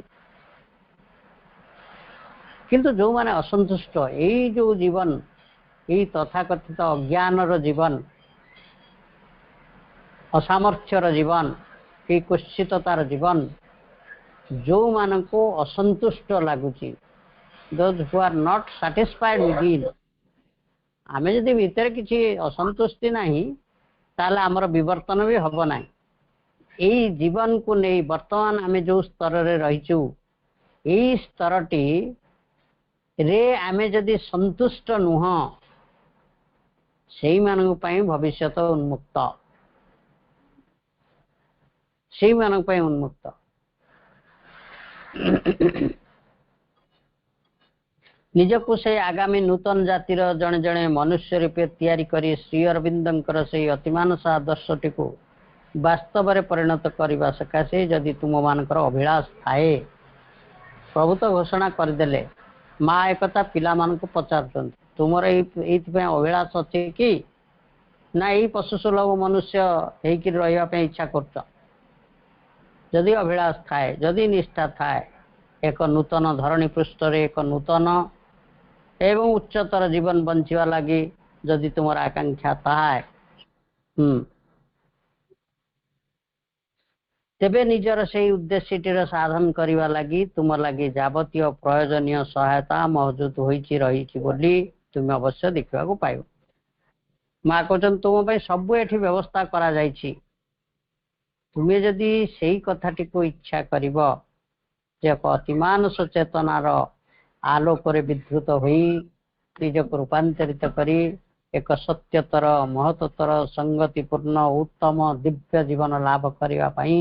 କିନ୍ତୁ ଯେଉଁମାନେ ଅସନ୍ତୁଷ୍ଟ, ଏଇ ଯେଉଁ ଜୀବନ, ଏଇ ତଥାକଥିତ ଅଜ୍ଞାନର ଜୀବନ, ଅସାମର୍ଥ୍ୟର ଜୀବନ, ଏଇ କୁତ୍ସିତତାର ଜୀବନ, ଯେଉଁମାନଙ୍କୁ ଅସନ୍ତୁଷ୍ଟ ଲାଗୁଛି, those who are not satisfied within, ଆମେ ଯଦି ଭିତରେ କିଛି ଅସନ୍ତୁଷ୍ଟି ନାହିଁ ତାହେଲେ ଆମର ବିବର୍ତ୍ତନ ବି ହବ ନାହିଁ। ଏଇ ଜୀବନକୁ ନେଇ ବର୍ତ୍ତମାନ ଆମେ ଯେଉଁ ସ୍ତରରେ ରହିଛୁ, ଏଇ ସ୍ତରଟି ରେ ଆମେ ଯଦି ସନ୍ତୁଷ୍ଟ ନୁହଁ, ସେଇମାନଙ୍କ ପାଇଁ ଭବିଷ୍ୟତ ଉନ୍ମୁକ୍ତ, ସେଇମାନଙ୍କ ପାଇଁ ଉନ୍ମୁକ୍ତ। ନିଜକୁ ସେଇ ଆଗାମୀ ନୂତନ ଜାତିର ଜଣେ ଜଣେ ମନୁଷ୍ୟ ରୂପେ ତିଆରି କରି ଶ୍ରୀ ଅରବିନ୍ଦଙ୍କର ସେଇ ଅତିମାନସ ଆଦର୍ଶଟିକୁ ବାସ୍ତବରେ ପରିଣତ କରିବା ସକାଶେ ଯଦି ତୁମମାନଙ୍କର ଅଭିଳାଷ ଥାଏ, ପ୍ରଭୁ ତ ଘୋଷଣା କରିଦେଲେ। ମା ଏକଥା ପିଲାମାନଙ୍କୁ ପଚାରୁଛନ୍ତି, ତୁମର ଏଇଥିପାଇଁ ଅଭିଳାଷ ଅଛି କି ନା ଏଇ ପଶୁ ସୁଲଭ ମନୁଷ୍ୟ ହେଇକି ରହିବା ପାଇଁ ଇଚ୍ଛା କରୁଛ? ଯଦି ଅଭିଳାଷ ଥାଏ, ଯଦି ନିଷ୍ଠା ଥାଏ, ଏକ ନୂତନ ଧରଣୀ ପୃଷ୍ଠରେ ଏକ ନୂତନ ଏବଂ ଉଚ୍ଚତର ଜୀବନ ବଞ୍ଚିବା ଲାଗି ଯଦି ତୁମର ଆକାଂକ୍ଷା ଥାଏ, ତେବେ ନିଜର ସେଇ ଉଦ୍ଦେଶ୍ୟଟିର ସାଧନ କରିବା ଲାଗି ତୁମ ଲାଗି ଯାବତୀୟ ପ୍ରୟୋଜନୀୟ ସହାୟତା ମହଜୁଦ ହୋଇଛି ରହିଛି ବୋଲି ତୁମେ ଅବଶ୍ୟ ଦେଖିବାକୁ ପାଇବ। ମା କହୁଛନ୍ତି ତୁମ ପାଇଁ ସବୁ ଏଠି ବ୍ୟବସ୍ଥା କରାଯାଇଛି। ତୁମେ ଯଦି ସେଇ କଥାଟିକୁ ଇଚ୍ଛା କରିବ ଯେ ଏକ ଅତିମାନସ ଚେତନାର ଆଲୋକରେ ବିଦ୍ୟୁତ ହୋଇ ନିଜକୁ ରୂପାନ୍ତରିତ କରି ଏକ ସତ୍ୟତର ମହତ୍ତର ସଂଗତିପୂର୍ଣ୍ଣ ଉତ୍ତମ ଦିବ୍ୟ ଜୀବନ ଲାଭ କରିବା ପାଇଁ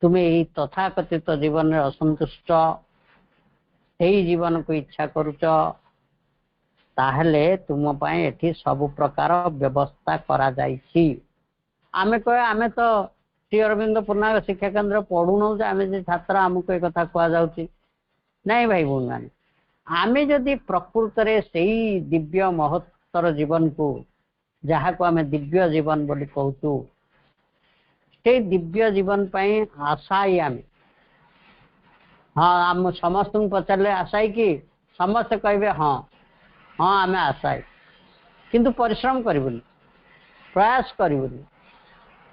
ତୁମେ ଏଇ ତଥାକଥିତ ଜୀବନରେ ଅସନ୍ତୁଷ୍ଟ, ସେଇ ଜୀବନକୁ ଇଚ୍ଛା କରୁଛ, ତାହେଲେ ତୁମ ପାଇଁ ଏଠି ସବୁ ପ୍ରକାର ବ୍ୟବସ୍ଥା କରାଯାଇଛି। ଆମେ କହିବା ଆମେ ତ ଶ୍ରୀ ଅରବିନ୍ଦ ପୂର୍ଣ୍ଣାଙ୍ଗ ଶିକ୍ଷା କେନ୍ଦ୍ର ପଢୁନୁ ଯେ ଆମେ ଯେ ଛାତ୍ର ଆମକୁ ଏ କଥା କୁହାଯାଉଛି। ନାଇଁ ଭାଇ ଭଉଣୀମାନେ, ଆମେ ଯଦି ପ୍ରକୃତରେ ସେଇ ଦିବ୍ୟ ମହତ୍ତର ଜୀବନକୁ, ଯାହାକୁ ଆମେ ଦିବ୍ୟ ଜୀବନ ବୋଲି କହୁଛୁ, ସେଇ ଦିବ୍ୟ ଜୀବନ ପାଇଁ ଆଶାୟୀ ଆମେ। ହଁ, ଆମ ସମସ୍ତଙ୍କୁ ପଚାରିଲେ ଆଶାୟୀ କି? ସମସ୍ତେ କହିବେ ହଁ ହଁ ଆମେ ଆଶାୟୀ, କିନ୍ତୁ ପରିଶ୍ରମ କରିବୁନି, ପ୍ରୟାସ କରିବୁନି।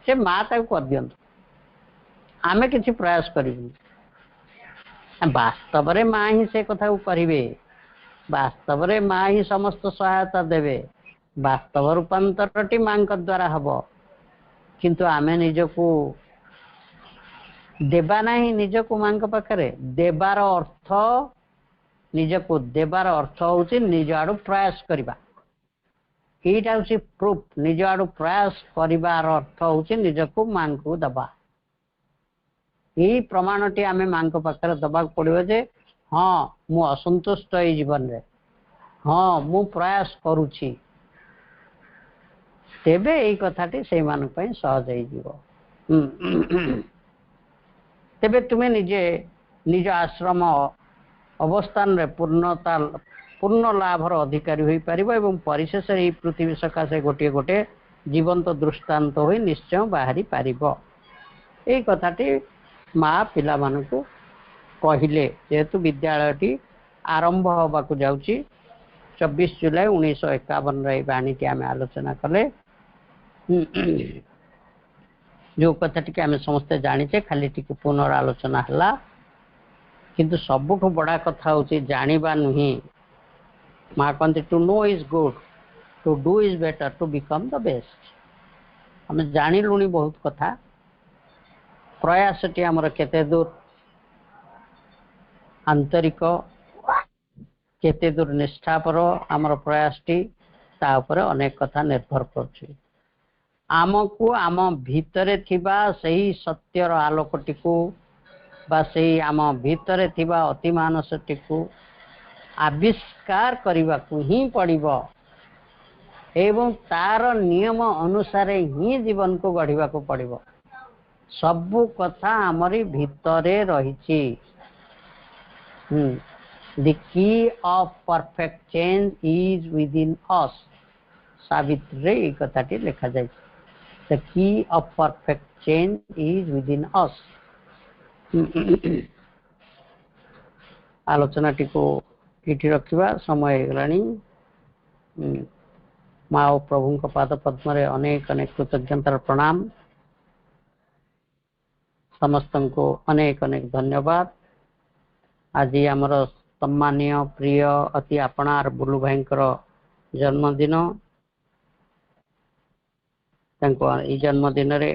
ସେ ମା ତାକୁ କରିଦିଅନ୍ତୁ, ଆମେ କିଛି ପ୍ରୟାସ କରିବୁନି। ବାସ୍ତବରେ ମା ହିଁ ସେ କଥାକୁ କରିବେ, ବାସ୍ତବରେ ମା ହିଁ ସମସ୍ତ ସହାୟତା ଦେବେ, ବାସ୍ତବ ରୂପାନ୍ତରଟି ମାଙ୍କ ଦ୍ୱାରା ହବ। କିନ୍ତୁ ଆମେ ନିଜକୁ ଦେବା ନାହିଁ, ନିଜକୁ ମାଙ୍କ ପାଖରେ ଦେବାର ଅର୍ଥ, ନିଜକୁ ଦେବାର ଅର୍ଥ ହଉଛି ନିଜ ଆଡୁ ପ୍ରୟାସ କରିବା। এইটা হচ্ছে প্রুফ। নিজ আড়ু প্রয়াস করিবার অর্থ হচ্ছে নিজକୁ ମାଙ୍କୁ ଦେବା। এই ପ୍ରମାଣଟି ଆମେ ମାଙ୍କ ପାଖରେ ଦେବାକୁ ପଡିବ ଯେ ହଁ ମୁଁ ଅସନ୍ତୁଷ୍ଟ ଏଇ ଜୀବନରେ, ହଁ ମୁଁ ପ୍ରୟାସ କରୁଛି, ତେବେ ଏଇ କଥାଟି ସେଇମାନଙ୍କ ପାଇଁ ସହଜ ହେଇଯିବ। ତେବେ ତୁମେ ନିଜେ ନିଜ ଆଶ୍ରମ ଅବସ୍ଥାନରେ ପୂର୍ଣ୍ଣ ଲାଭର ଅଧିକାରୀ ହୋଇପାରିବ ଏବଂ ପରିଶେଷରେ ଏହି ପୃଥିବୀ ସକାଶେ ଗୋଟିଏ ଗୋଟିଏ ଜୀବନ୍ତ ଦୃଷ୍ଟାନ୍ତ ହୋଇ ନିଶ୍ଚୟ ବାହାରି ପାରିବ। ଏଇ କଥାଟି ମା ପିଲାମାନଙ୍କୁ କହିଲେ। ଯେହେତୁ ବିଦ୍ୟାଳୟଟି ଆରମ୍ଭ ହେବାକୁ ଯାଉଛି, 24 ଜୁଲାଇ 1951 ଏଇ ବାଣୀଟି ଆମେ ଆଲୋଚନା କଲେ। ଯେଉଁ କଥାଟିକି ଆମେ ସମସ୍ତେ ଜାଣିଛେ, ଖାଲି ଟିକେ ପୁନରାଲୋଚନା ହେଲା किंतु सबुठु बड़ा कथा होची जानिबा नुही माँ कहते to know is good to do is better to become the best आम जानिलुणी बहुत कथा प्रयासटी आमर केते दूर आंतरिक केते दूर निष्ठापर आमर प्रयासटी ता ऊपर अनेक कथा निर्भर कर आमको आम भितरे थिबा सही सत्यर आलोकटी को बा सही आम भितरे थिबा अति मानसटी को आविष्कार करने को ही पड़िबो एवं तार नियम अनुसार ही जीवन को गढ़ा को पड़िबो सबु कथा आमरी भितरे रही The key of perfect change is within us. Savitri ये कथाटी लिखा जाए The key of perfect change is within us. आलोचना टी को इठी रखिबा समय गलानी माँ और प्रभु को पाद पद्म रे अनेक अनेक कृतज्ञतार प्रणाम समस्त को अनेक अनेक धन्यवाद आज आमर सम्मानीय प्रिय अति आपणार बुलू भाई जन्मदिन जन्मदिन रे